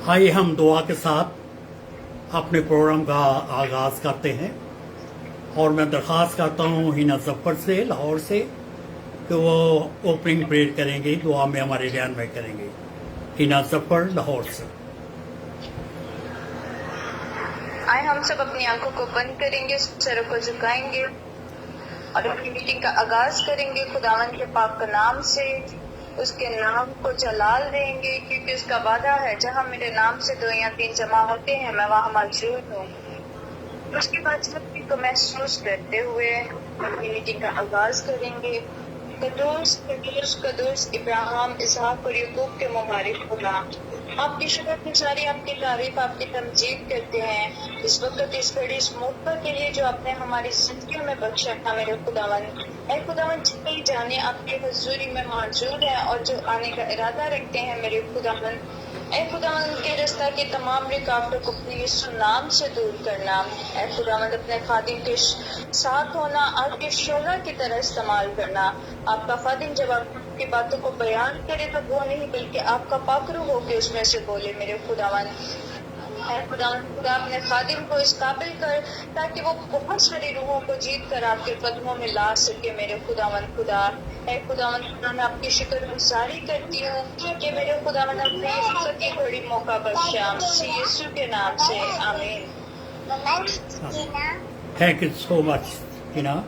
आइए हम दुआ के साथ अपने प्रोग्राम का आगाज करते हैं और मैं दरख्वास्त करता हूँ हिना जफर से लाहौर से कि वो ओपनिंग प्रेयर करेंगे, दुआ में हमारे रहनुमाई करेंगे। हिना जफर लाहौर से। आए हम सब अपनी आंखों को बंद करेंगे, सरों को झुकाएंगे और अपनी मीटिंग का आगाज करेंगे खुदावन के पाक का नाम से। उसके नाम को जलाल देंगे क्योंकि उसका वादा है जहाँ मेरे नाम से 2 या 3 जमा होते हैं मैं वहाँ मौजूद हूँ। उसके बाद सभी को महसूस करते हुए अपनी मीटिंग का आगाज करेंगे। कदूस कदूस कदूस इब्राहिम इसहाक और याकूब के मुबारक खुदा, आपकी शुक्रगुजारी, आपकी तारीफ, आपकी तमजीद करते हैं इस वक्त, इस घड़ी, इस मौका के लिए जो आपने हमारी जिंदगियों में बख्शा था मेरे खुदावन। ऐ खुदावन, जितने जाने आपके हुजूरी में मौजूद हैं और जो आने का इरादा रखते हैं मेरे खुदावन, ऐ खुदावन उनके रास्ता की तमाम रुकावटों को अपने यीशु नाम से दूर करना। ऐ खुदावन अपने खादिम के साथ होना, आपके शोला की तरह इस्तेमाल करना। आपका खादिम जब आपकी बातों को बयान करे तो वो नहीं बल्कि आपका पाकरू होके उसमें से बोले मेरे खुदावन। खुदा अपने खादिम को इस काबिल कर ताकि वो बहुत सारी रूहों को जीत कर आपके कदमों में ला सके मेरे खुदावन खुदा। है खुदावन खुदा, मैं आपकी शुक्रगुजारी करती हूँ कि मेरे खुदावन अपने फुर्सत की घड़ी मौका बख्शा, यीशु के नाम से आमीन। Thank you so much, Hina.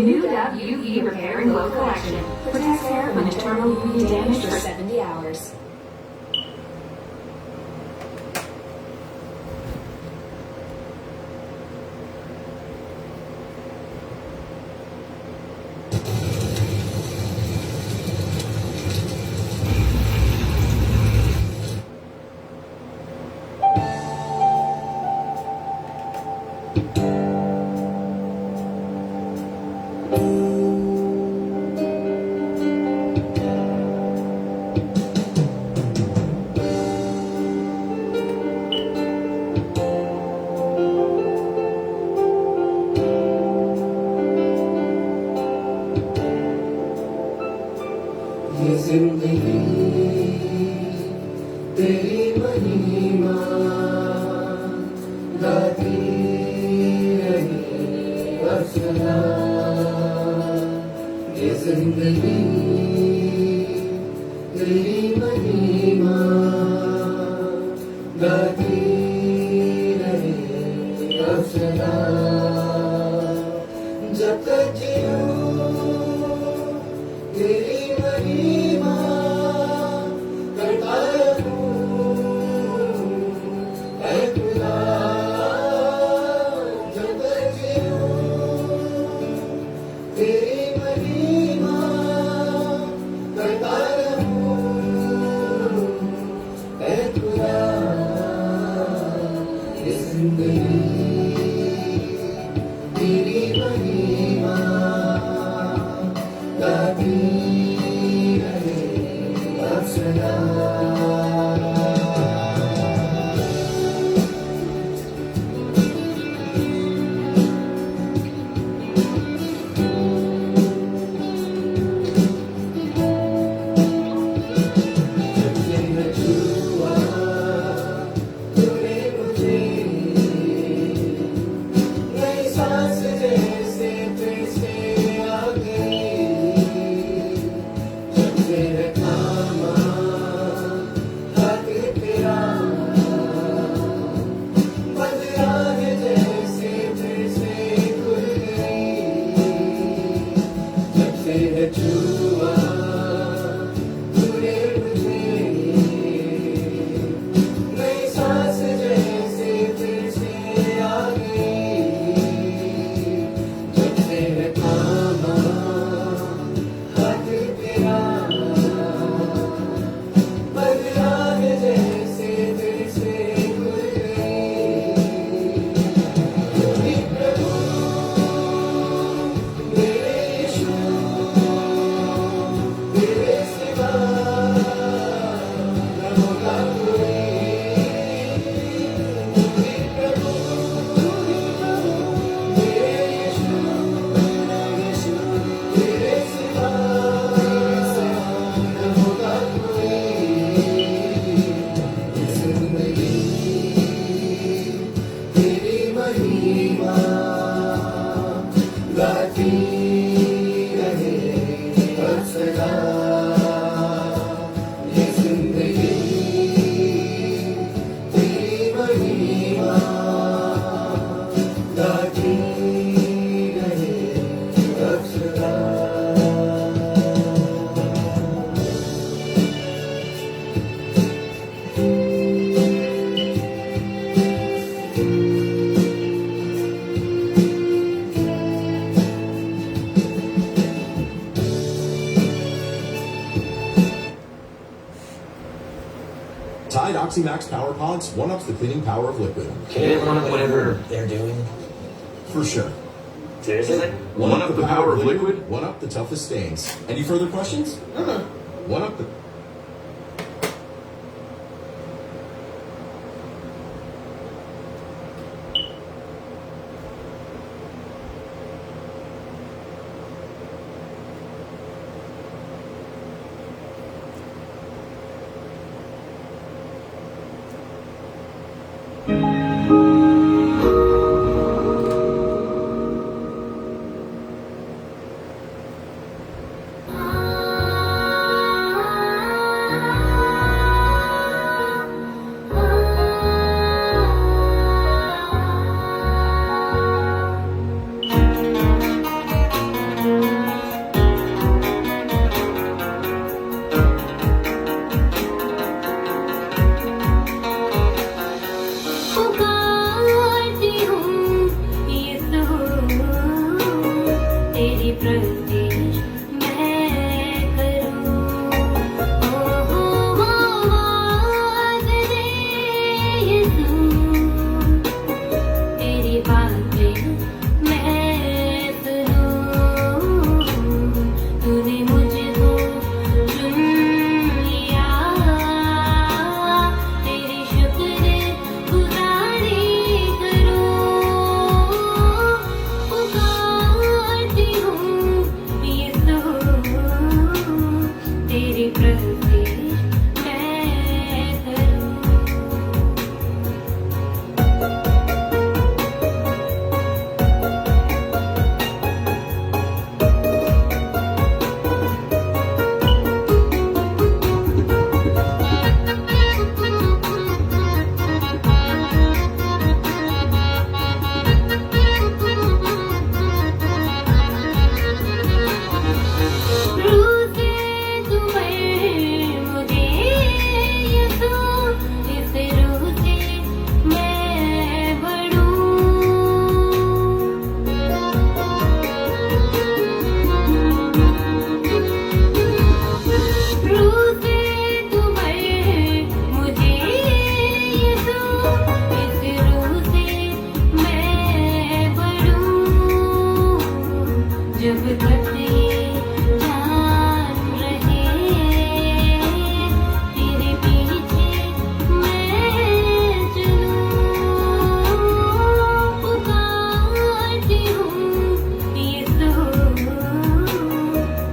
New Dove UV Repair and Glow Collection protects hair from internal UV damage for 70 hours. یہ زندگی تیری مہیما گاتی رہی افسانہ یہ زندگی تیری مہیما گاتی رہی افسانہ جب تک جیوں تیری مہیما کرتا رہوں اے خدا جب تک جیوں تیری مہیما کرتا رہوں اے خدا یہ زندگی تیری مہیما گاتی Tide OxyMax Power Pods one-ups the cleaning power of liquid. Can it run up whatever they're doing? For sure. Seriously? One-up the power of liquid, one-up the toughest stains. Any further questions? One-up the...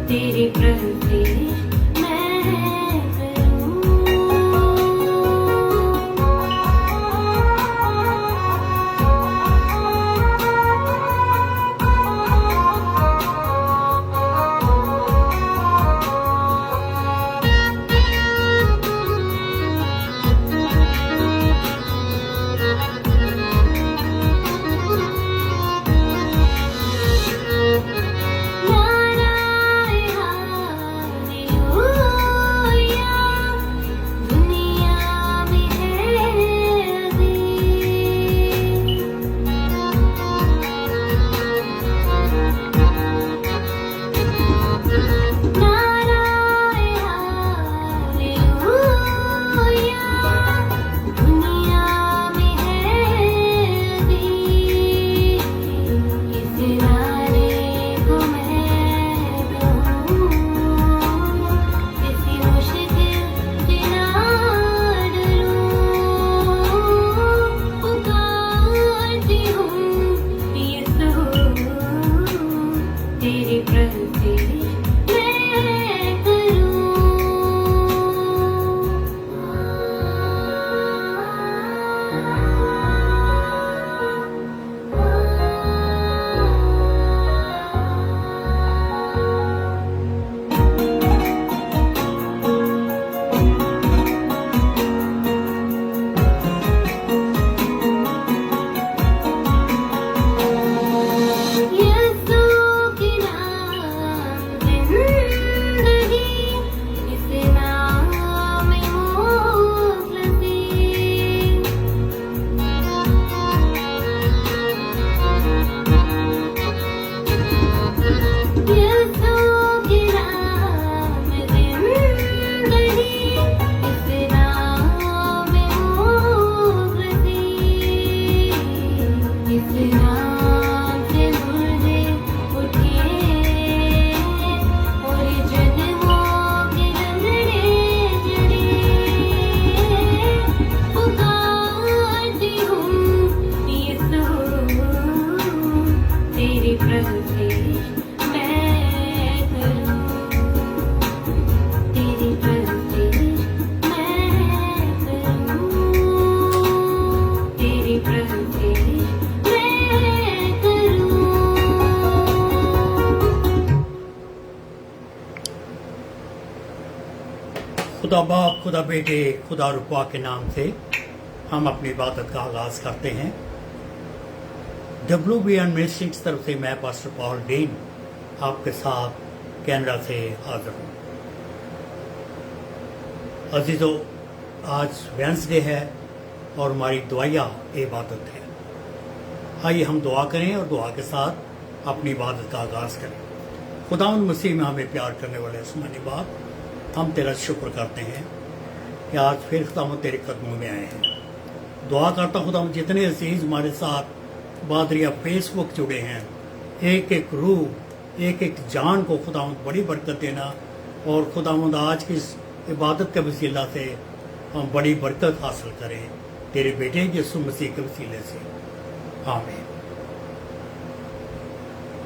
तेरी प्रति मैं करूं तेरी प्रति मैं यीशु के नाम जिंदगी इस नाम में मुखलसी यीशु के नाम जिंदगी इस नाम में मुखलसी इस नाम से मुर्दे उठे और जन्मों के रंगड़े जड़े पुकारती हूँ यीशु तेरी प्रति मैं करूं तेरी प्रति मैं करूं तेरी प्रति मैं करूं खुदा बाप, खुदा बेटे, खुदा रुपा के नाम से हम अपनी इबादत का आगाज करते हैं। WBN मिनिस्ट्रीज की तरफ से मैं पास्टर पॉल डीन आपके साथ कनाडा से हाजिर हूँ। अजीजों, आज वेंसडे है और हमारी दुआया इबादत है। आइए हम दुआ करें और दुआ के साथ अपनी इबादत का आगाज करें। खुदावंद मसीह में हमें प्यार करने वाले आसमानी बाप, हम तेरा शुक्र करते हैं कि आज फिर खुदावंद तेरे कदमों में आए हैं। दुआ करता खुदावंद जितने अजीज हमारे साथ बादरिया फेसबुक जुड़े हैं, एक एक रूह, एक एक जान को खुदावंद बड़ी बरकत देना और खुदावंद आज की इस इबादत के वसीला से हम बड़ी बरकत हासिल करें तेरे बेटे यीशु मसीह के वसीले से, आमीन।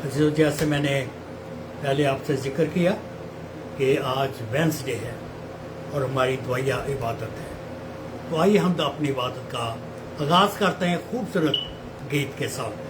अजीजों, जैसे मैंने पहले आपसे जिक्र किया कि आज वेंसडे है और हमारी दुआया इबादत है, तो आइए हम तो अपनी इबादत का आगाज करते हैं खूबसूरत गीत के साथ।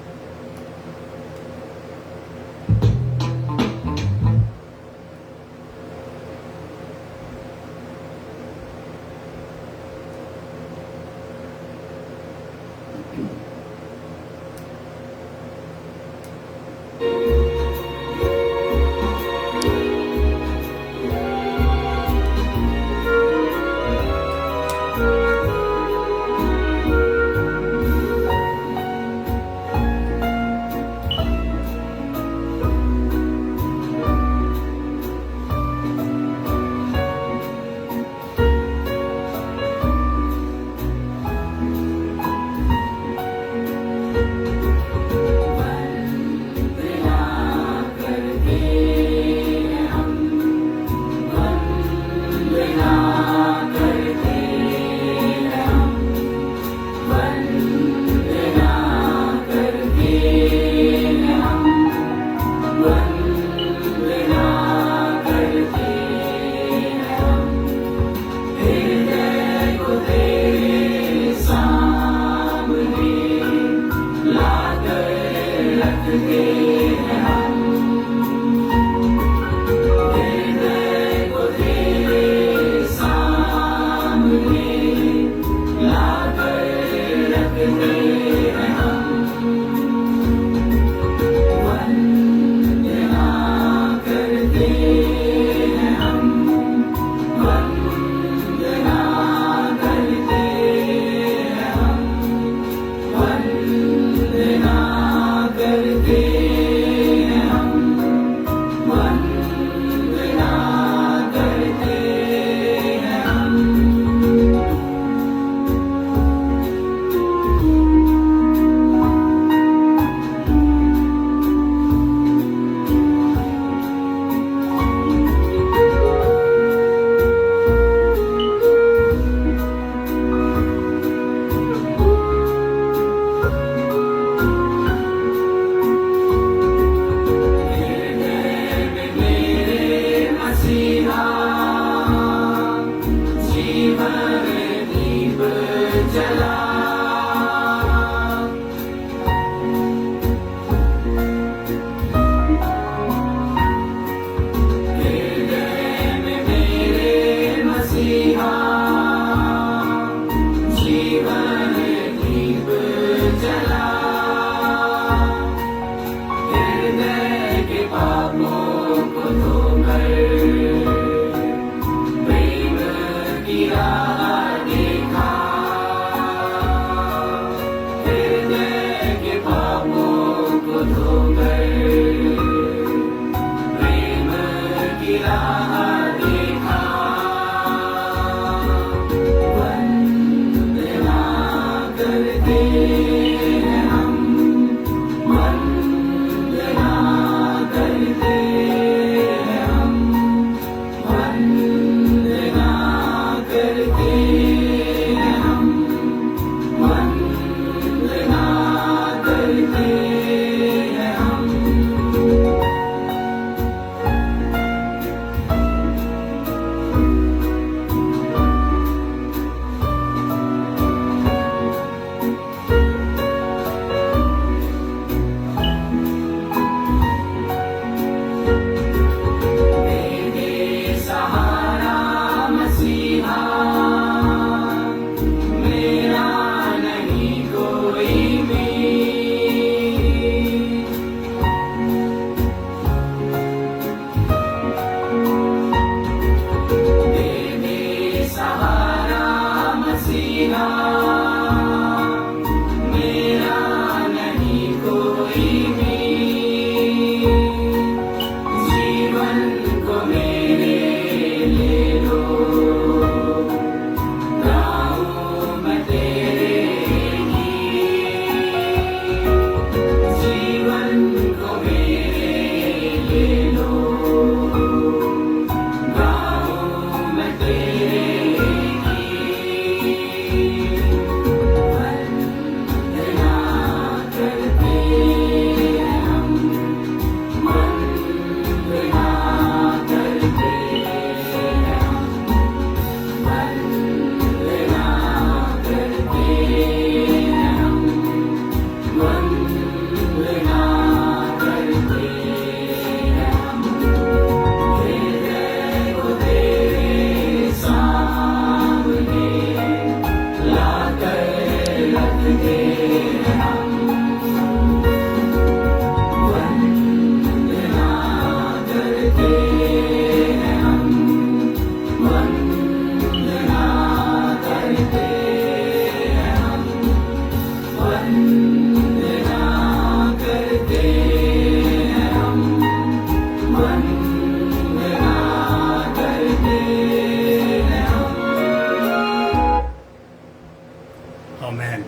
आमेन,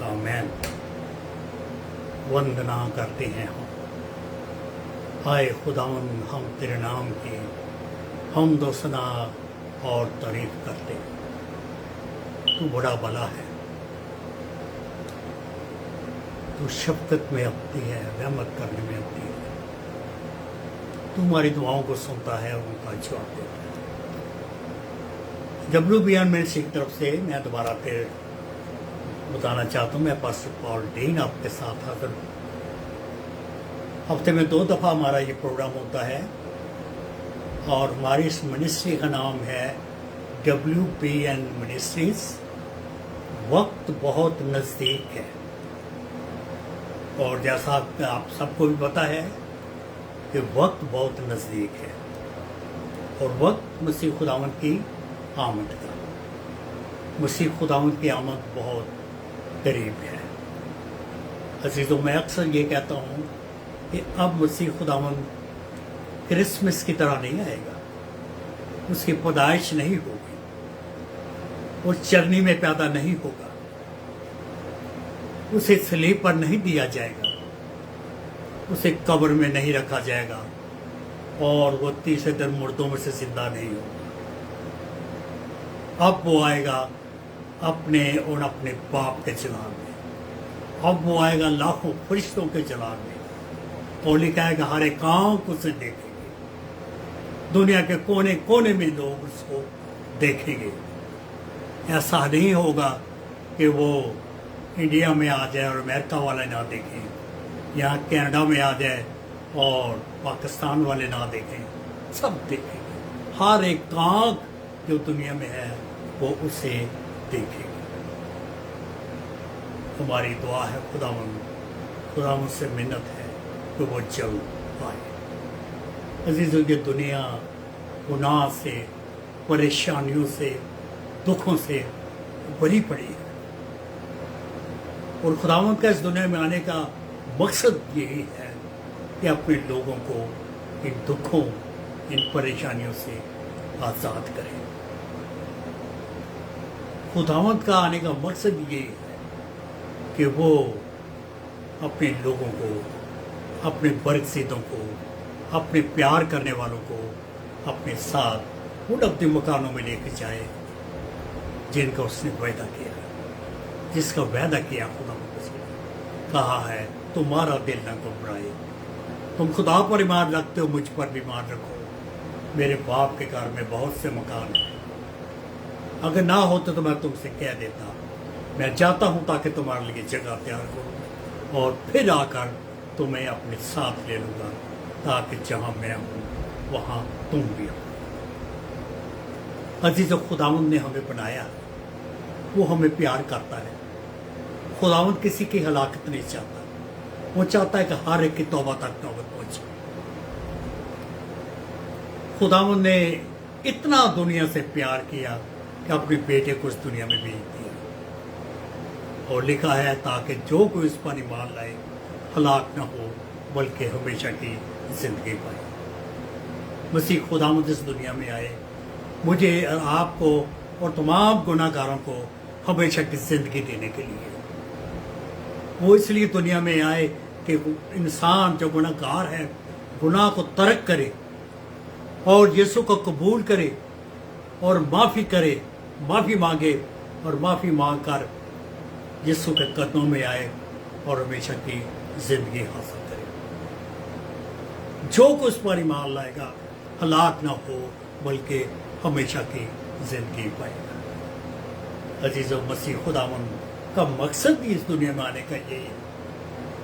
आमेन। वंदना करते हैं हम। आए खुदावन, हम तेरे नाम की हमद व सना और तारीफ करते हैं। तू बड़ा भला है, तू शफकत में अपती है, रहमत करने में अपती है। तू हमारी दुआओं को सुनता है और उनका जवाब देता है। WBN मिनिस्ट्री की तरफ से मैं दोबारा फिर बताना चाहता हूँ, मैं पास्टर पॉल डीन आपके साथ हाजिर हूँ। हफ्ते में 2 दफ़ा हमारा ये प्रोग्राम होता है और हमारी इस मिनिस्ट्री का नाम है WBN मिनिस्ट्रीज। वक्त बहुत नज़दीक है और जैसा आप सबको भी पता है कि वक्त बहुत नज़दीक है और वक्त मसीह खुदावंद की आमद का, मसीह खुदावंद की आमद बहुत करीब है। अजीज़ों, मैं अक्सर ये कहता हूँ कि अब मसीह खुदावंद क्रिसमस की तरह नहीं आएगा, उसकी पैदाइश नहीं होगी, वो चरनी में पैदा नहीं होगा, उसे सलीब पर नहीं दिया जाएगा, उसे कब्र में नहीं रखा जाएगा और वो तीसरे दिन मुर्दों में से जिंदा नहीं होगा। अब वो आएगा अपने और अपने बाप के जलाल में, अब वो आएगा लाखों फरिश्तों के जलाल में और लिखा है कि हर एक आंख उसे देखेंगे, दुनिया के कोने कोने में लोग उसको देखेंगे। ऐसा नहीं होगा कि वो इंडिया में आ जाए और अमेरिका वाले ना देखें, यहाँ कनाडा में आ जाए और पाकिस्तान वाले ना देखें, सब देखेंगे। हर एक आंख जो दुनिया में है वो उसे देखेगी। हमारी दुआ है खुदावंद से मिन्नत है कि वो जल्द आए। अजीज़ों, ये दुनिया गुनाह से, परेशानियों से, दुखों से भरी पड़ी है और खुदावंद का इस दुनिया में आने का मकसद यही है कि अपने लोगों को इन दुखों इन परेशानियों से आज़ाद करे। खुदावंद का आने का मकसद ये है कि वो अपने लोगों को, अपने बरकसीदों को, अपने प्यार करने वालों को अपने साथ उन अपने मकानों में लेके जाए जिनका उसने वायदा किया, जिसका वायदा किया खुदावंद से। कहा है तुम्हारा दिल न घबराए, तुम खुदा पर ईमान रखते हो, मुझ पर भी ईमान रखो। मेरे बाप के घर में बहुत से मकान हैं, अगर ना होते तो मैं तुमसे कह देता। मैं जाता हूँ ताकि तुम्हारे लिए जगह तैयार करूँ और फिर आकर तुम्हें अपने साथ ले लूँगा, ताकि जहाँ मैं हूँ वहाँ तुम भी हो। अजीज़ों, खुदावंद ने हमें बनाया, वो हमें प्यार करता है। खुदावंद किसी की हलाकत नहीं चाहता, वो चाहता है कि हर एक की तौबा तक नौबत पहुंचे। खुदावंद ने इतना दुनिया से प्यार किया कि अपने बेटे को इस दुनिया में भेज दिया, और लिखा है ताकि जो कोई इस पर ईमान लाए हलाक न हो बल्कि हमेशा की जिंदगी पाए। मसीह खुदावंद इस दुनिया में आए मुझे और आपको और तमाम गुनाहगारों को हमेशा की जिंदगी देने के लिए। वो इसलिए दुनिया में आए कि इंसान जो गुनाहगार है गुनाह को तर्क करे और यीशु को कबूल करे और माफ़ी करे, माफ़ी मांगे और माफ़ी मांग कर यीशु के कदमों में आए और हमेशा की जिंदगी हासिल करे। जो कुछ पर ईमान लाएगा हलाक ना हो बल्कि हमेशा की जिंदगी पाएगा। अजीज़ों, मसीह खुदावंद का मकसद भी इस दुनिया में आने का यही है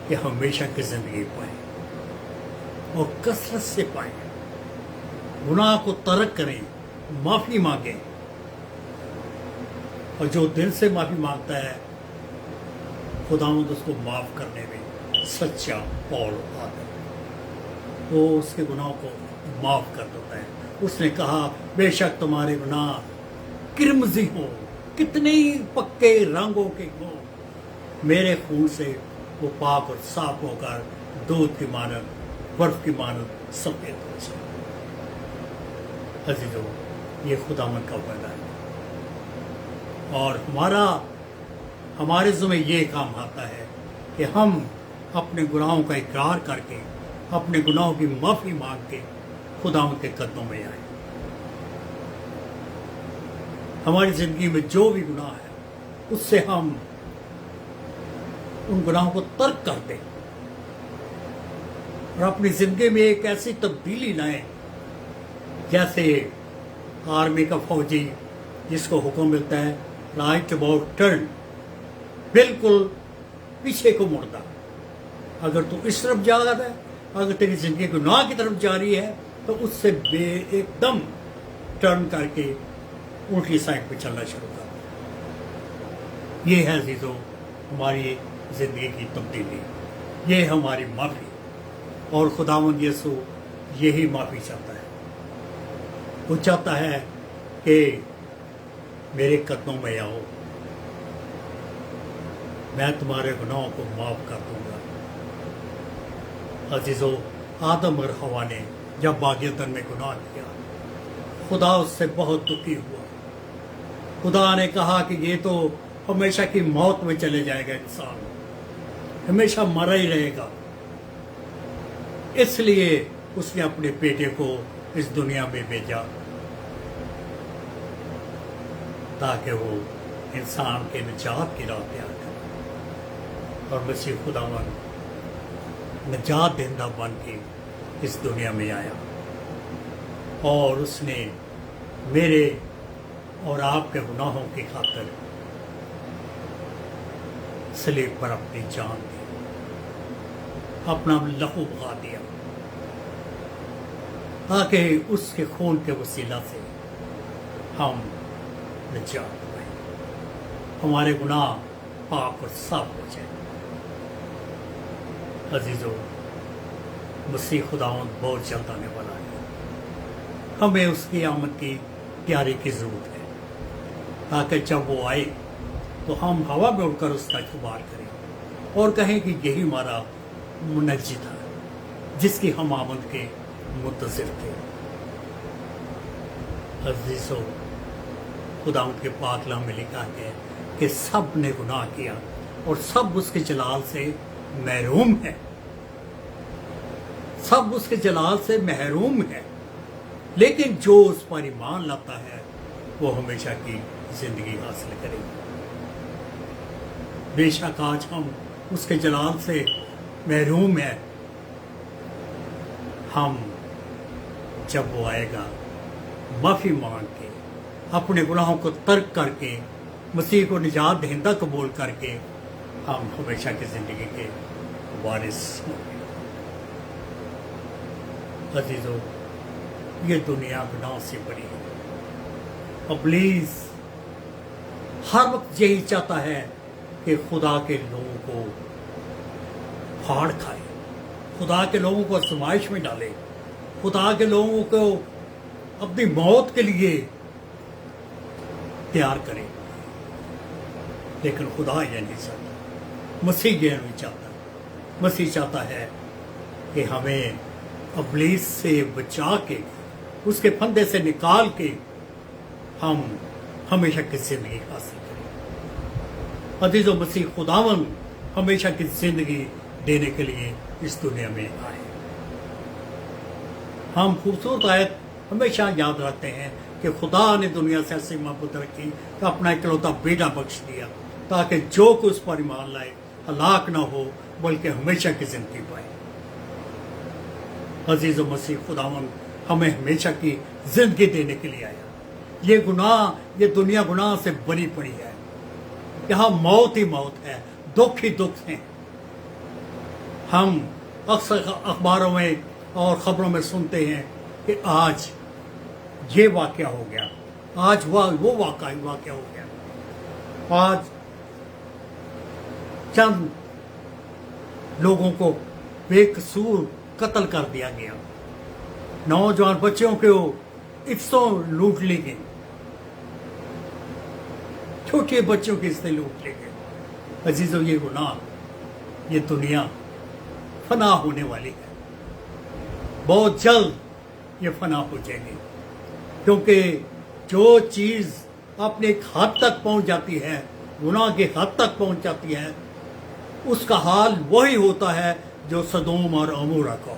कि हमेशा की जिंदगी पाए और कसरत से पाए, गुनाह को तर्क करें, माफ़ी मांगें, और जो दिल से माफ़ी मांगता है खुदावंद उसको माफ़ करने में सच्चा और आदर, वो उसके गुनाहों को माफ़ कर देता है। उसने कहा बेशक तुम्हारे गुनाह किरमजी हो, कितने ही पक्के रंगों के हो, मेरे खून से वो पाक और साफ होकर दूध की मानद, बर्फ की मानद सफेद हो जाए। अजीजों, ये खुदावंद का वादा है और हमारे ज़िम्मे ये काम आता है कि हम अपने गुनाहों का इकरार करके, अपने गुनाहों की माफ़ी मांग के खुदावंद के कदमों में आए। हमारी ज़िंदगी में जो भी गुनाह है उससे हम उन गुनाहों को तर्क कर दें और अपनी ज़िंदगी में एक ऐसी तब्दीली लाएं जैसे आर्मी का फौजी जिसको हुक्म मिलता है राइट अबाउट टर्न, बिल्कुल पीछे को मुड़ना। अगर तू इस तरफ जा रहा है, अगर तेरी जिंदगी गुनाह की तरफ जा रही है तो उससे एकदम टर्न करके उल्टी साइड पे चलना शुरू कर। ये है अजीजों हमारी जिंदगी की तब्दीली, ये हमारी माफ़ी, और खुदावंद यीशु यही माफ़ी चाहता है। वो चाहता है कि मेरे कदमों में आओ, मैं तुम्हारे गुनाहों को माफ़ कर दूंगा। अजीजों, आदम और हवा ने जब बागियतन में गुनाह किया, खुदा उससे बहुत दुखी हुआ। खुदा ने कहा कि ये तो हमेशा की मौत में चले जाएगा, इंसान हमेशा मरा ही रहेगा। इसलिए उसने अपने बेटे को इस दुनिया में भेजा ताकि वो इंसान के निजात की राह तैयार करे। और मसीह खुदावंद निजात देंदा बन के इस दुनिया में आया और उसने मेरे और आपके गुनाहों की खातिर सलीब पर अपनी जान दी, अपना लहू बहा दिया ताकि उसके खून के वसीला से हम निजात पाए, हमारे गुनाह पाक और साफ हो जाए। अजीजों, मसीह खुदावंद बहुत जल्द आने वाला है। हमें उसकी आमद की तैयारी की जरूरत है ताकि जब वो आए तो हम हवा में उड़कर उसका इतबार करें और कहें कि यही हमारा मुनज्जी था जिसकी हम आमद के मुंतज़िर थे। अजीजों, खुदावंद के पाक कलाम में लिखा है कि सब ने गुनाह किया और सब उसके जलाल से महरूम है। सब उसके जलाल से महरूम है, लेकिन जो उस पर ईमान लाता है वो हमेशा की जिंदगी हासिल करेगा। बेशक आज हम उसके जलाल से महरूम हैं। हम जब वो आएगा माफ़ी मांग के, अपने गुनाहों को तर्क करके, मसीह को निजात दहिंदा कबूल करके हम हमेशा की ज़िंदगी के वारिस होंगे। अजीजों, ये दुनिया गुनाह से बड़ी है। इब्लीस हर वक्त यही चाहता है कि खुदा के लोगों को फाड़ खाए, खुदा के लोगों को आजमाइश में डाले, खुदा के लोगों को अपनी मौत के लिए तैयार करे। लेकिन खुदा यह नहीं चाहता, मसीह यह नहीं चाहता। मसीह चाहता है कि हमें इब्लीस से बचा के, उसके फंदे से निकाल के हम हमेशा की जिंदगी हासिल करें। अजीजों, मसीह खुदावन हमेशा की जिंदगी देने के लिए इस दुनिया में आए। हम खूबसूरत आयत हमेशा याद रखते हैं कि खुदा ने दुनिया से ऐसी मोहब्बत रखी कि अपना इकलौता बेटा बख्श दिया, ताकि जो कुछ उस पर ईमान लाए हलाक ना हो बल्कि हमेशा की जिंदगी पाए। अजीजों, मसीह खुदावन हमें हमेशा की जिंदगी देने के लिए आया। ये गुनाह, ये दुनिया गुनाह से बनी पड़ी है। यहाँ मौत ही मौत है, दुख ही दुख है। हम अक्सर अखबारों में और खबरों में सुनते हैं कि आज ये वाक़या हो गया, आज वो वाक़या हो गया। आज चंद लोगों को बेकसूर कत्ल कर दिया गया, नौजवान बच्चों को इफ्सों लूट ली गई, छोटे बच्चों के इससे लूट ले गए। अजीजों, ये गुनाह, ये दुनिया फना होने वाली है। बहुत जल्द ये फना हो जाएगी, क्योंकि जो चीज़ अपने एक हद तक पहुंच जाती है, गुनाह के हद तक पहुंच जाती है, उसका हाल वही होता है जो सदोम और अमोरा का।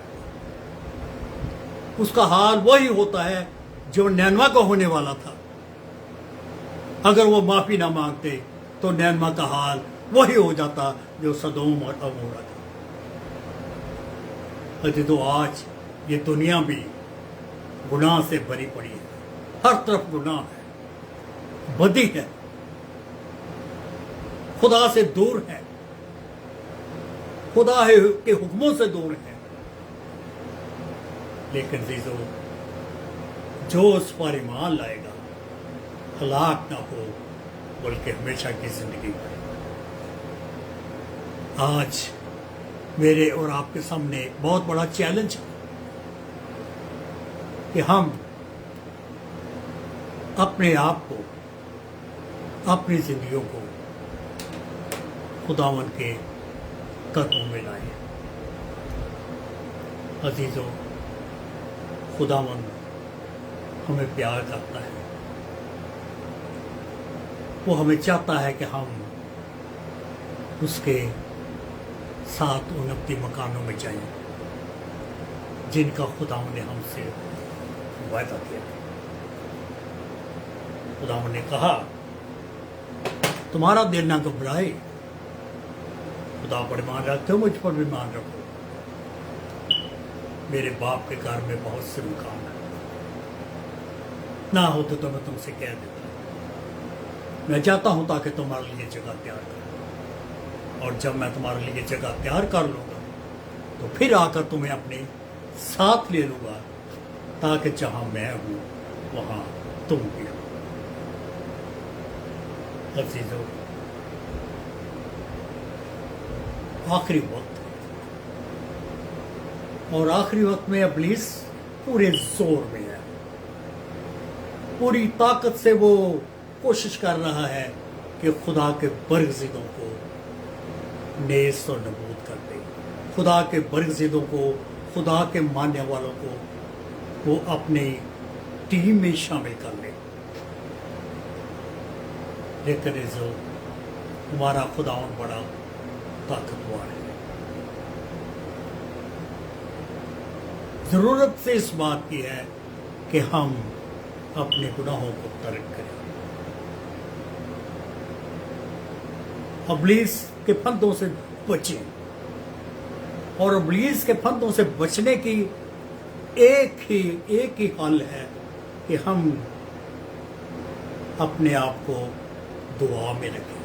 उसका हाल वही होता है जो नैनवा का होने वाला था। अगर वो माफ़ी ना मांगते तो नैनवा का हाल वही हो जाता जो सदोम और अमोरा था। तो आज ये दुनिया भी गुनाह से भरी पड़ी है, हर तरफ गुनाह है, बदी है, खुदा से दूर है, खुदा के हुक्मों से दूर है। लेकिन अजीजों, जो उस पर ईमान लाएगा हलाक ना हो बल्कि हमेशा की जिंदगी पाए। आज मेरे और आपके सामने एक बहुत बड़ा चैलेंज है कि हम अपने आप को, अपनी जिंदगियों को खुदावन के कदमों में लाए। अजीजों, खुदावन हमें प्यार करता है। वो हमें चाहता है कि हम उसके साथ उन अपने मकानों में जाएं जिनका खुदावन ने हमसे वायदा किया। खुदावन ने कहा, तुम्हारा दिल ना घबराए, खुदा पर ईमान रखते हो, मुझ पर भी ईमान रखो। मेरे बाप के घर में बहुत से मकान है, ना हो तो मैं तुमसे कह देता। मैं चाहता हूं ताकि तुम्हारे लिए जगह तैयार करूं, और जब मैं तुम्हारे लिए जगह तैयार कर लूंगा तो फिर आकर तुम्हें अपने साथ ले लूंगा, ताकि जहां मैं हूं वहां तुम भी हो। अजीजों, आखिरी वक्त, और आखिरी वक्त में इब्लीस पूरे जोर में है, पूरी ताकत से वो कोशिश कर रहा है कि खुदा के बरगज़िदों को नेस्त और नबूद कर दे, खुदा के बरगज़िदों को, खुदा के मानने वालों को वो अपनी टीम में शामिल कर लें। लेकिन जो हमारा खुदावन बड़ा ताकतवर है। ज़रूरत से इस बात की है कि हम अपने गुनाहों को तर्क करें, इब्लीस के फंदों से बचें, और इब्लीस के फंदों से बचने की एक ही हल है कि हम अपने आप को दुआ में रखें,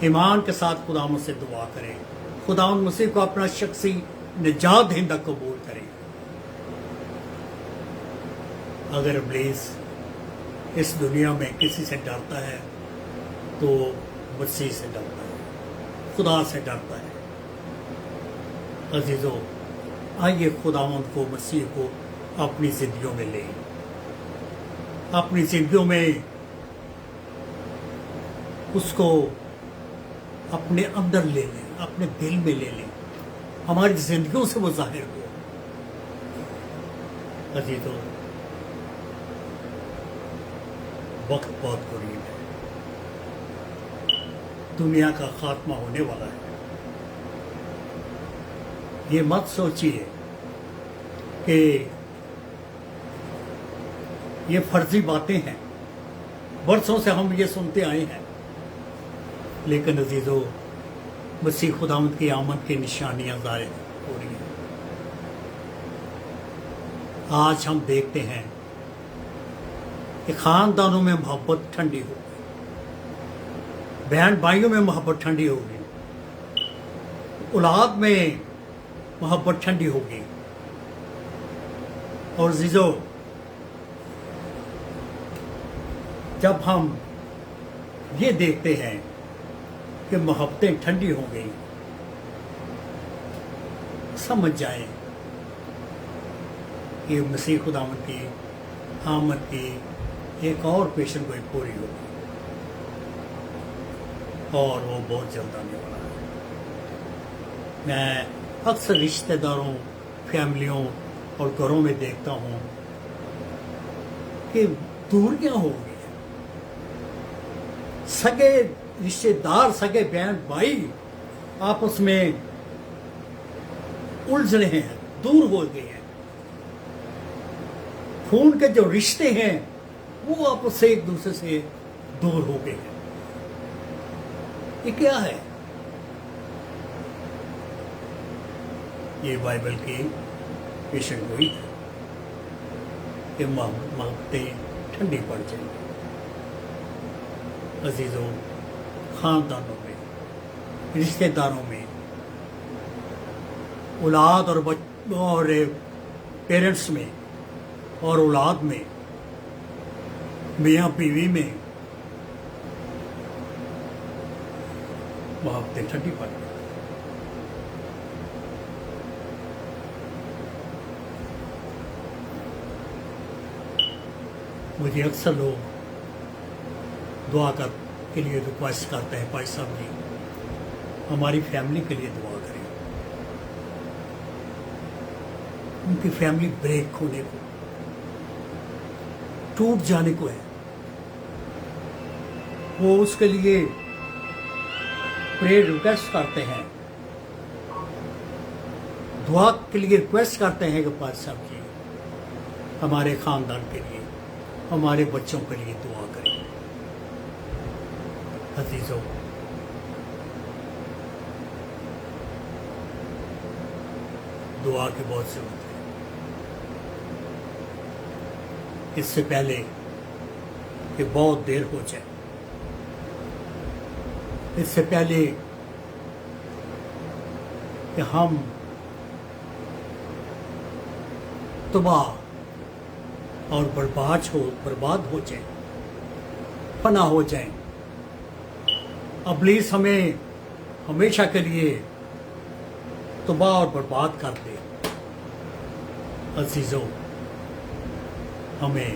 ईमान के साथ खुदावंद से दुआ करें, खुदावंद मसीह को अपना शख्सी निजात दहिंदा कबूल करें। अगर इब्लीस इस दुनिया में किसी से डरता है तो मसीह से डरता है, खुदा से डरता है। अजीजों, आइए खुदावंद को, मसीह को अपनी जिंदगियों में लें, अपनी जिंदगियों में उसको अपने अंदर ले लें, अपने दिल में ले लें, हमारी जिंदगियों से वो जाहिर हो। अजीजों, वक्त बहुत करीब है, दुनिया का खात्मा होने वाला है। ये मत सोचिए कि ये फर्जी बातें हैं, बरसों से हम ये सुनते आए हैं, लेकिन अजीजों, मसीह खुदावंद की आमद की निशानियां ज़ाहिर हो रही हैं। आज हम देखते हैं कि खानदानों में मोहब्बत ठंडी हो गई, बहन भाइयों में मोहब्बत ठंडी हो गई, औलाद में मोहब्बत ठंडी हो गई। और अजीजों, जब हम ये देखते हैं कि मोहब्बतें ठंडी हो गई, समझ जाएं कि मसीह खुदावंद की आमद की एक और पेशन गोई पूरी होगी, और वो बहुत जल्द आने वाला है। मैं अक्सर रिश्तेदारों, फैमिलियों और घरों में देखता हूँ कि दूरियां हो गई हैं, सगे रिश्तेदार, सगे बहन भाई आपस में उलझ रहे हैं, दूर हो गए हैं, खून के जो रिश्ते हैं वो आपस से एक दूसरे से दूर हो गए हैं। ये क्या है? ये बाइबल की पेशन गोई है कि मोहब्बतें ठंडी पड़ जाएंगी। अजीजों, खानदानों में, रिश्तेदारों में, औलाद और पेरेंट्स में और औलाद में, मियाँ बीवी में मोहब्बतें ठंडी पड़ गई। मुझे अक्सर लोग दुआ के लिए रिक्वेस्ट करते हैं, भाई साहब जी हमारी फैमिली के लिए दुआ करें, उनकी फैमिली ब्रेक होने को, टूट जाने को है, वो उसके लिए प्रेयर रिक्वेस्ट करते हैं, दुआ के लिए रिक्वेस्ट करते हैं कि भाई साहब जी हमारे खानदान के लिए, हमारे बच्चों के लिए दुआ करें। अजीजों, दुआ की बहुत जरूरत है। इससे पहले कि बहुत देर हो जाए, इससे पहले कि हम तबाह और बर्बाद हो जाए, फना हो जाए, इब्लीस हमें हमेशा के लिए तबाह और बर्बाद कर दे। अजीजों, हमें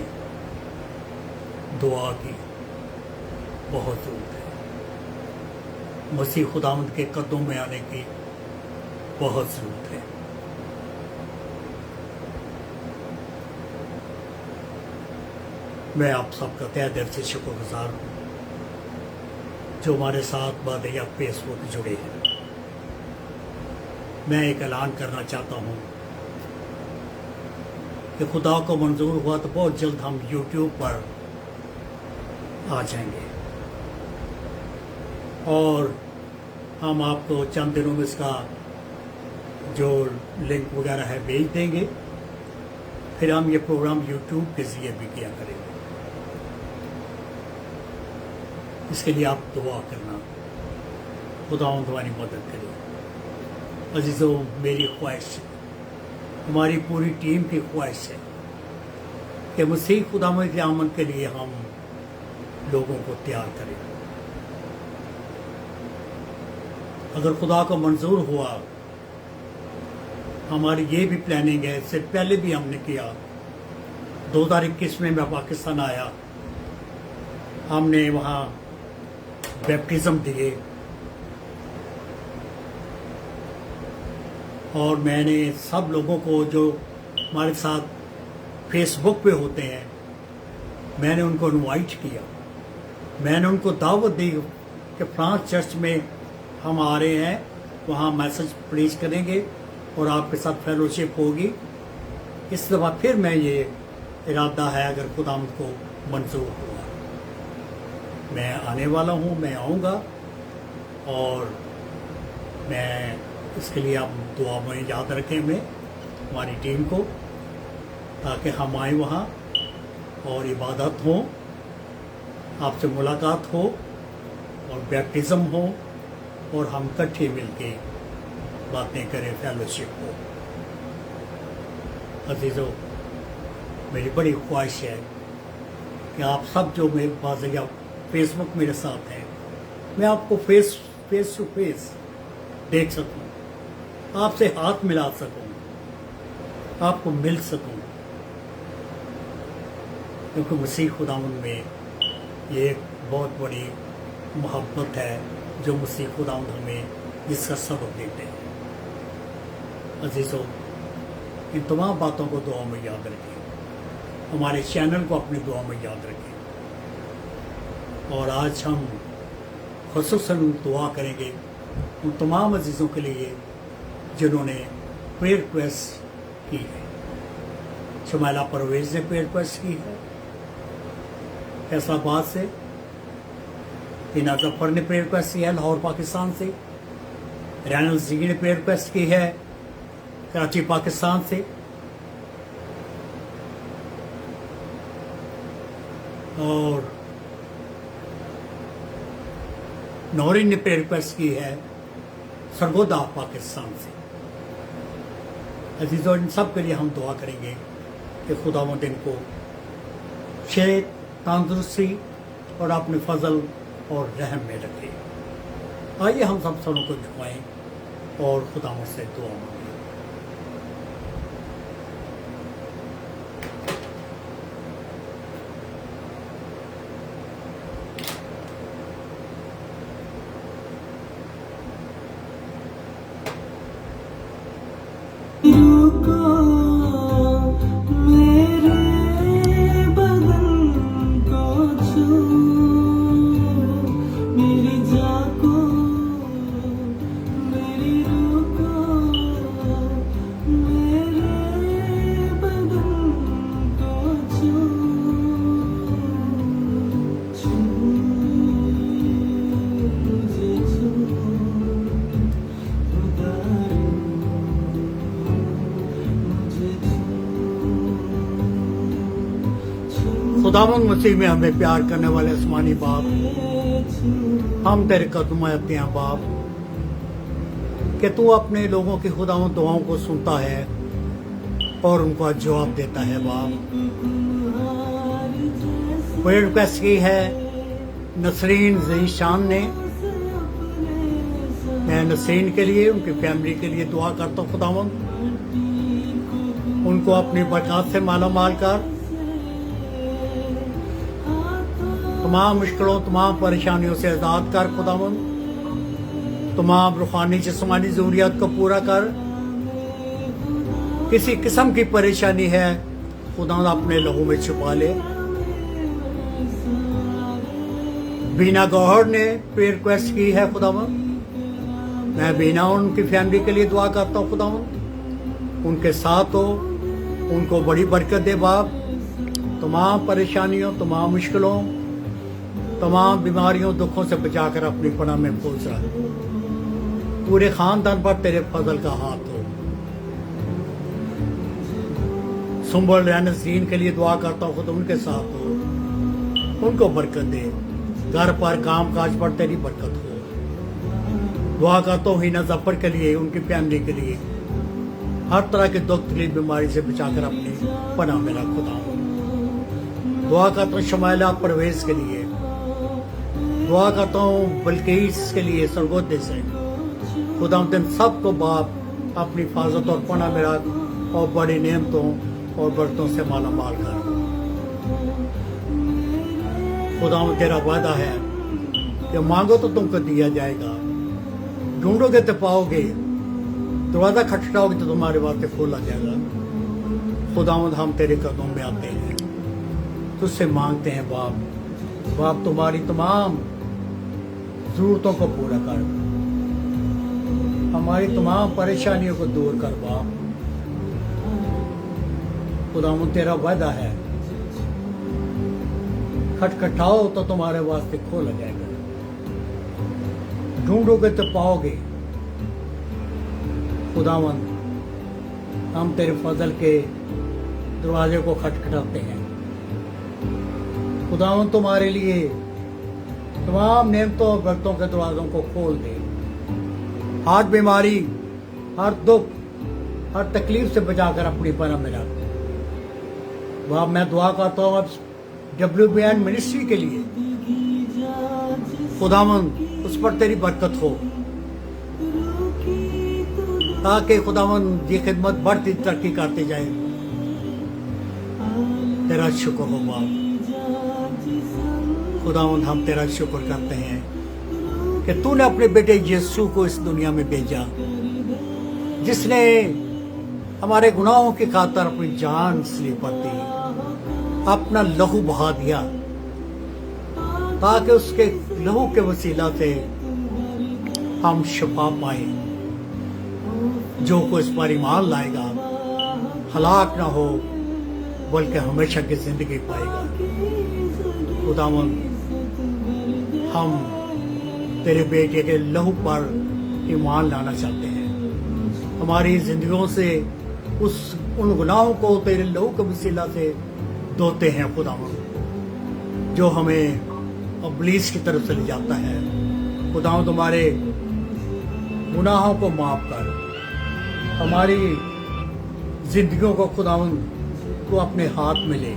दुआ की बहुत जरूरत है, मसीह खुदावंद के कदमों में आने की बहुत जरूरत है। मैं आप सबका तहे दिल से शुक्रगुजार हूँ जो हमारे साथ बादया फेसबुक जुड़े हैं। मैं एक ऐलान करना चाहता हूँ कि खुदा को मंजूर हुआ तो बहुत जल्द हम YouTube पर आ जाएंगे और हम आपको चंद दिनों में इसका जो लिंक वगैरह है भेज देंगे। फिर हम ये प्रोग्राम YouTube के ज़रिए भी किया करेंगे। इसके लिए आप दुआ करना, खुदा तुम्हारी मदद करे। अजीज़ों, मेरी ख्वाहिश है, हमारी पूरी टीम की ख्वाहिश है कि मसीह खुदावंद की आमद के लिए हम लोगों को तैयार करें। अगर खुदा को मंजूर हुआ, हमारी ये भी प्लानिंग है, इससे पहले भी हमने किया। 2021 में मैं पाकिस्तान आया, हमने वहाँ बैप्टिज्म दिए और मैंने सब लोगों को जो हमारे साथ फेसबुक पे होते हैं, मैंने उनको इनवाइट किया। मैंने उनको दावत दी कि फ्रांस चर्च में हम आ रहे हैं, वहाँ मैसेज प्रीच करेंगे और आपके साथ फेलोशिप होगी। इस दफ़ा फिर मैं ये इरादा है, अगर खुदावंद को मंजूर हुआ, मैं आने वाला हूँ, मैं आऊँगा और मैं इसके लिए आप दुआ में याद रखें हमें, हमारी टीम को, ताकि हम आए वहाँ और इबादत हो, आपसे मुलाकात हो और बैप्टिज्म हो और हम इकट्ठे मिलके बातें करें, फेलोशिप हो। अजीज़ों, मेरी बड़ी ख्वाहिश है कि आप सब जो मेरे पास या फेसबुक मेरे साथ हैं, मैं आपको फेस टू फेस देख सकूं, आपसे हाथ मिला सकूं, आपको मिल सकूं, क्योंकि मसीह खुदावंद में ये एक बहुत बड़ी मोहब्बत है जो मसीह खुदावंद हमें जिसका सबक देते हैं। अजीज़ों, इन तमाम बातों को दुआ में याद रखें, हमारे चैनल को अपनी दुआ में याद रखें और आज हम ख़ुसूसन दुआ करेंगे उन तमाम अजीज़ों के लिए जिन्होंने प्रेयर रिक्वेस्ट की है। शमाइला परवेज़ ने प्रेयर रिक्वेस्ट की है फैसलाबाद से, हिना जफर ने प्रेयर रिक्वेस्ट की है लाहौर पाकिस्तान से, रैनल जी ने प्रेयर रिक्वेस्ट की है कराची पाकिस्तान से, और नौरीन ने प्रेयर रिक्वेस्ट की है सरगोदा पाकिस्तान से। अजीज़ों, इन सब के लिए हम दुआ करेंगे कि खुदावंद इनको सेहत, तंदुरुस्ती और अपने फजल और रहम में रखे। आइए हम सब सरों को झुकाएं और खुदावंद से दुआ मांगें। खुदावंद मसीह में हमें प्यार करने वाले आसमानी बाप, हम तेरे कदम में आते हैं बाप कि तू अपने लोगों की खुदावंद दुआओं को सुनता है और उनको जवाब देता है। बाप, प्रेयर रिक्वेस्ट की है नसरीन ज़ीशान ने, मैं नसरीन के लिए, उनकी फैमिली के लिए दुआ करता हूँ खुदावंद, उनको अपनी बरकत से माला माल कर, तमाम मुश्किलों, तमाम परेशानियों से आज़ाद कर खुदावंद, तमाम रूहानी जिस्मानी ज़रूरियात को पूरा कर। किसी किस्म की परेशानी है खुदावंद अपने लहू में छुपा ले, बीना गौहर ने प्रेयर रिक्वेस्ट की है खुदावन, मैं बीना और उनकी फैमिली के लिए दुआ करता हूँ खुदावन, उनके साथ हो, उनको बड़ी बरकत दे बाप, तमाम परेशानियों, तमाम मुश्किलों, तमाम बीमारियों, दुखों से बचाकर अपनी पनाह में महफूज रख। पूरे खानदान पर तेरे फजल का हाथ हो। सुंबल रैनसीन के लिए दुआ करता हूँ खुद उनके साथ हो, उनको बरकत दे, घर पर काम काज पर तेरी बरकत हो। दुआ करता हूँ हिना जफर के लिए, उनकी फैमिली के लिए, हर तरह के दुख तकलीफ बीमारी से बचाकर अपनी पनाह में रख खुदा। दुआ करता हूँ शमाइला परवेज के लिए, दुआ करता हूँ बल्कीस के लिए सरगोदे से, खुदा दिन सबको बाप अपनी हिफाजत और पनाह में रख और बड़ी नेमतों और बरतों से माला माल कर। खुदा तेरा वादा है कि मांगो तो तुमको दिया जाएगा, ढूंढोगे तो पाओगे, दरवाजा खटखटाओगे तो तुम्हारे वास्ते खोला जाएगा। खुदावंद हम तेरे कदमों में आते हैं, तुझसे मांगते हैं बाप, बाप तुम्हारी तमाम जरूरतों को पूरा कर, हमारी तमाम परेशानियों को दूर कर बाप। खुदावंद तेरा वादा है, खटखटाओ तो तुम्हारे वास्ते खोला जाएगा, ढूंढोगे तो पाओगे। खुदावंद हम तेरे फजल के दरवाजे को खटखटाते हैं। खुदावंद तुम्हारे लिए तमाम नेमतों और बरकतों के दरवाजों को खोल दे। हर बीमारी, हर दुख, हर तकलीफ से बचाकर अपनी पनाह में रख बाप। मैं दुआ करता हूँ अब WBN मिनिस्ट्री के लिए, खुदावंद उस पर तेरी बरकत हो, ताकि खुदावंद ये खिदमत बढ़ती तरक्की करती जाए। तेरा शुक्र हो बाप। खुदावंद हम तेरा शुक्र करते हैं कि तूने अपने बेटे यीशु को इस दुनिया में भेजा, जिसने हमारे गुनाहों की खातिर अपनी जान इसलिए पर दी, अपना लहू बहा दिया, ताकि उसके लहू के वसीला से हम शिफा पाए। जो कोई इस पर ईमान लाएगा हलाक ना हो, बल्कि हमेशा की जिंदगी पाएगा। खुदावंद हम तेरे बेटे के लहू पर ईमान लाना चाहते हैं, हमारी जिंदगियों से उन गुनाहों को तेरे लहू के वसीला से धोते हैं खुदावंद, जो हमें इब्लीस की तरफ से ले जाता है। खुदावंद तुम्हारे गुनाहों को माफ कर, हमारी जिंदगियों को खुदावंद तो अपने हाथ में ले,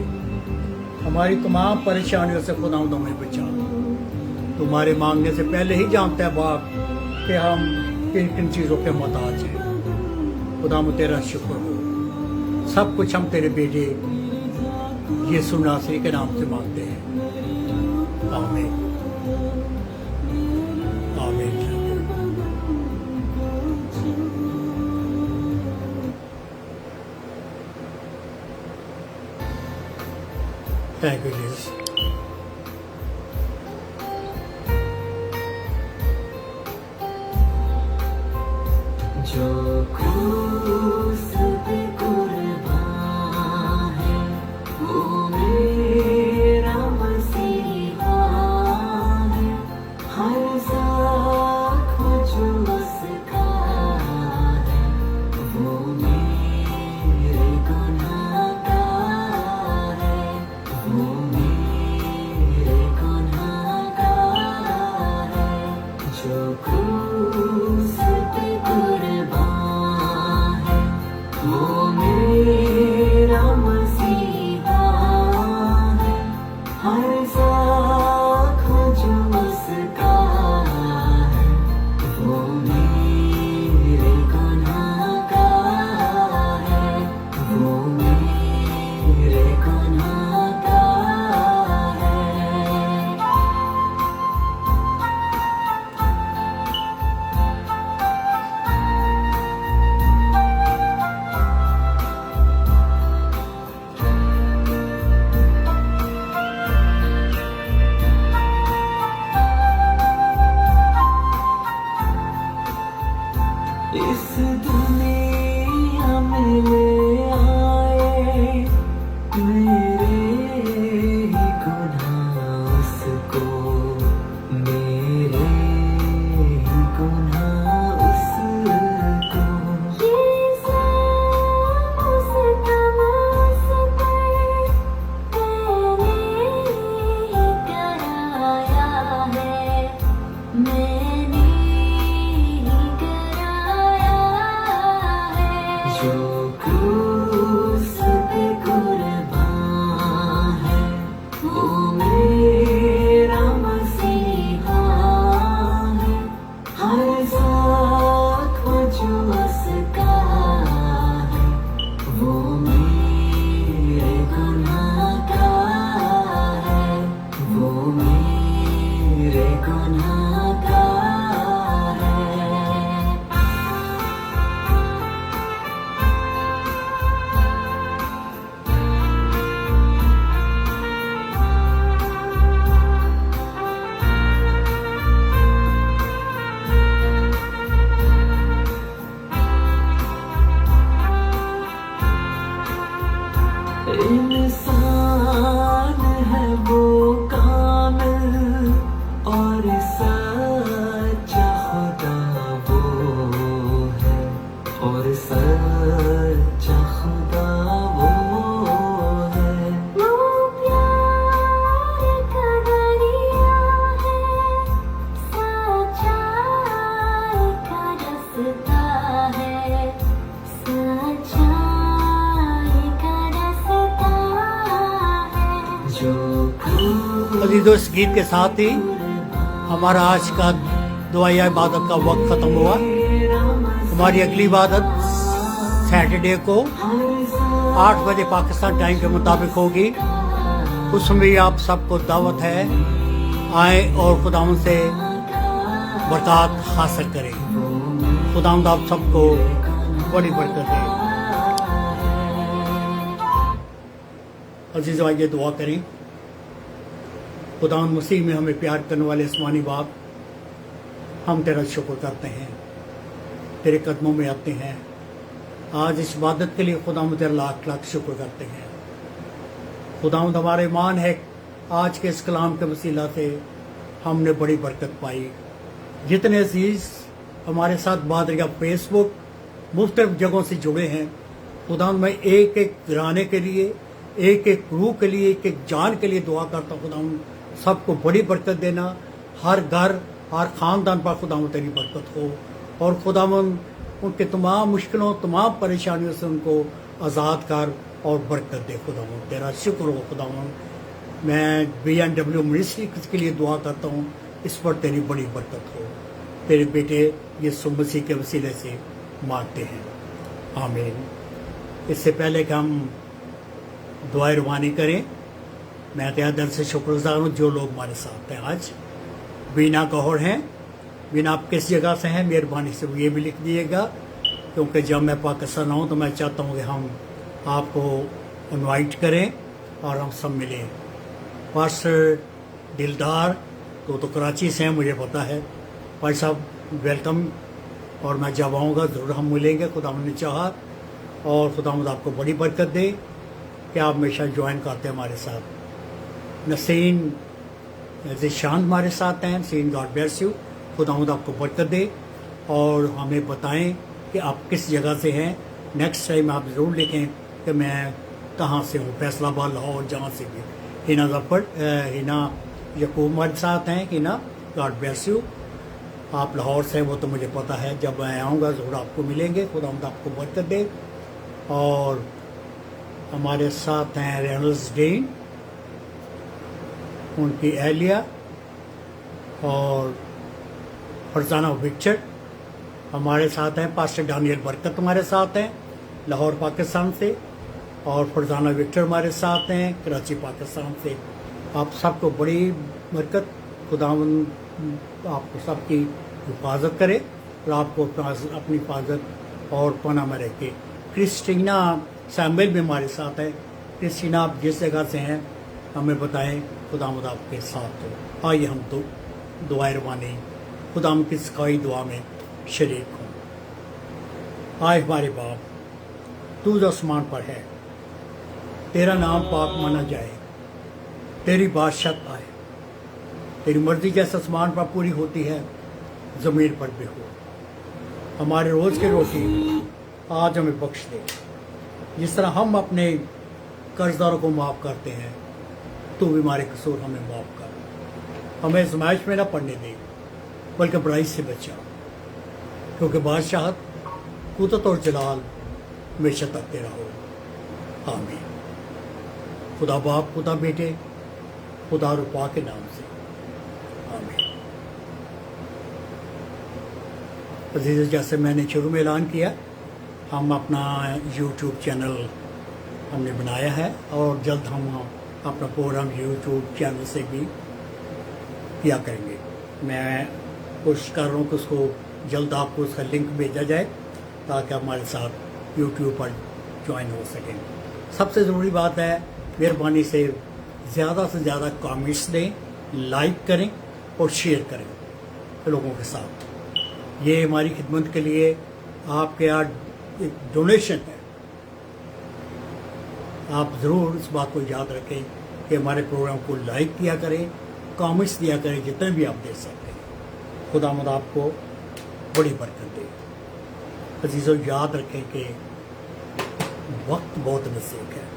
हमारी तमाम परेशानियों से खुदावंद हमें बचा। तुम्हारे मांगने से पहले ही जानता है बाप कि हम किन किन चीज़ों के मोहताज हैं। खुदावंद तेरा शुक्र हो। सब कुछ हम तेरे बेटे यीशु नासरी के नाम से मांगते हैं, आमीन आमीन। Thank you, Jesus. जो क्रूस पे कुर्बान है, वो मेरा मसीहा है। हर साख जो उसका है, वो मेरे गुनाह का है, वो मेरे गुनाह का है। जो क्रूस पे कुर्बान अजीजों, इस गीत के साथ ही हमारा आज का दुआया इबादत का वक्त ख़त्म हुआ। हमारी अगली इबादत सैटरडे को 8 बजे पाकिस्तान टाइम के मुताबिक होगी। उसमें भी आप सबको दावत है, आए और खुदावंद से बरकत हासिल करें। खुदावंद आप सबको बड़ी बरकत दे। अजीज़ों, आइए दुआ करें। खुदावंद मसीह में हमें प्यार करने वाले आसमानी बाप, हम तेरा शुक्र करते हैं, तेरे कदमों में आते हैं। आज इस इबादत के लिए खुदावंद तेरा लाख लाख शुक्र करते हैं। खुदावंद, हमारा ईमान है आज के इस कलाम के वसीला से हमने बड़ी बरकत पाई। जितने अजीज़ हमारे साथ बादरिया फेसबुक मुख्तलिफ जगहों से जुड़े हैं, खुदावंद मैं एक एक घराने के लिए, एक एक रूह के लिए, एक एक जान के लिए दुआ करता हूँ। खुदावंद सबको बड़ी बरकत देना, हर घर हर ख़ानदान पर खुदावंद तेरी बरकत हो, और खुदावंद उनके तमाम मुश्किलों तमाम परेशानियों से उनको आज़ाद कर और बरकत दे। खुदावंद तेरा शुक्र हो। खुदावंद मैं BNW मिनिस्ट्री के लिए दुआ करता हूँ, इस पर तेरी बड़ी बरकत हो। तेरे बेटे यीशु मसीह के वसीले से मांगते हैं, आमीन। इससे पहले कि हम दुआ रवानी करें, मैं तहे दिल से शुक्रगुजार हूँ जो लोग हमारे साथ हैं। आज बीना गौहर हैं। बीना, आप किस जगह से हैं, मेहरबानी से ये भी लिख दीजिएगा, क्योंकि जब मैं पाकिस्तान आऊँ तो मैं चाहता हूँ कि हम आपको इनवाइट करें और हम सब मिलें। पास्टर दिलदार तो कराची से हैं, मुझे पता है। भाई साहब वेलकम, और मैं जब आऊँगा ज़रूर हम मिलेंगे, खुदावंद ने चाहा। और खुदावंद आपको बड़ी बरकत दे कि आप हमेशा ज्वाइन करते हैं हमारे साथ। नसीन ज़ीशान हमारे साथ हैं। नसीन, गॉड ब्लेस यू। खुदावंद आपको बरकत दे, और हमें बताएं कि आप किस जगह से हैं। नेक्स्ट टाइम आप ज़रूर लिखें कि मैं कहाँ से हूँ, फैसलाबाद, लाहौर, जहाँ से भी। हिना जफर, हिना यकूब हमारे साथ हैं। Hina, God bless you. आप लाहौर से हैं वो तो मुझे पता है, जब मैं आऊँगा ज़रूर आपको मिलेंगे। खुदावंद आपको बरकत दे। और हमारे साथ हैं रेनल्ड्स डेन, उनकी एहलिया, और फरजाना विक्टर हमारे साथ हैं। पास्टर डानियल बरकत हमारे साथ हैं लाहौर पाकिस्तान से, और फरजाना विक्टर हमारे साथ हैं कराची पाकिस्तान से। आप सबको बड़ी बरकत। खुदावंद आपको सबकी हिफाजत करे और आपको अपनी हिफाजत और पनाह में रखे। क्रिस्टीना सैमुअल भी हमारे साथ है। क्रिस्टीना, आप जिस जगह से हैं हमें बताएं, खुदावंद आपके साथ हो। आइए हम तो दुआएं रवानी खुदावंद की सिखाई दुआ में शरीक हों। आए हमारे बाप, तू जो आसमान पर है, तेरा नाम पाक माना जाए, तेरी बादशाहत आए, तेरी मर्जी जैसे आसमान पर पूरी होती है ज़मीन पर भी हो। हमारे रोज़ की रोटी आज हमें बख्श दे, जिस तरह हम अपने कर्जदारों को माफ़ करते हैं, तो भी हमारे कसूर हमें माफ़ कर। हमें आज़माइश में न पड़ने दे, बल्कि बुराई से बचा, क्योंकि बादशाहत, कुदरत और जलाल हमेशा तक तेरा हो, आमीन। खुदा बाप, खुदा बेटे, खुदा रुपा के नाम से, आमीन। अजीज़, जैसे मैंने शुरू में ऐलान किया, हम अपना YouTube चैनल हमने बनाया है, और जल्द हम अपना प्रोग्राम YouTube चैनल से भी किया करेंगे। मैं कोशिश कर रहा हूँ कि उसको जल्द आपको उसका लिंक भेजा जाए, ताकि आप हमारे साथ YouTube पर ज्वाइन हो सकें। सबसे ज़रूरी बात है, मेहरबानी से ज़्यादा कमेंट्स दें, लाइक करें और शेयर करें लोगों के साथ। ये हमारी खिदमत के लिए आपके यहाँ एक डोनेशन है। आप ज़रूर इस बात को याद रखें कि हमारे प्रोग्राम को लाइक किया करें, कमेंट्स दिया करें, जितने भी आप दे सकते हैं। खुदावंद आपको बड़ी बरकत दे। अजीज़ों, याद रखें कि वक्त बहुत नज़दीक है।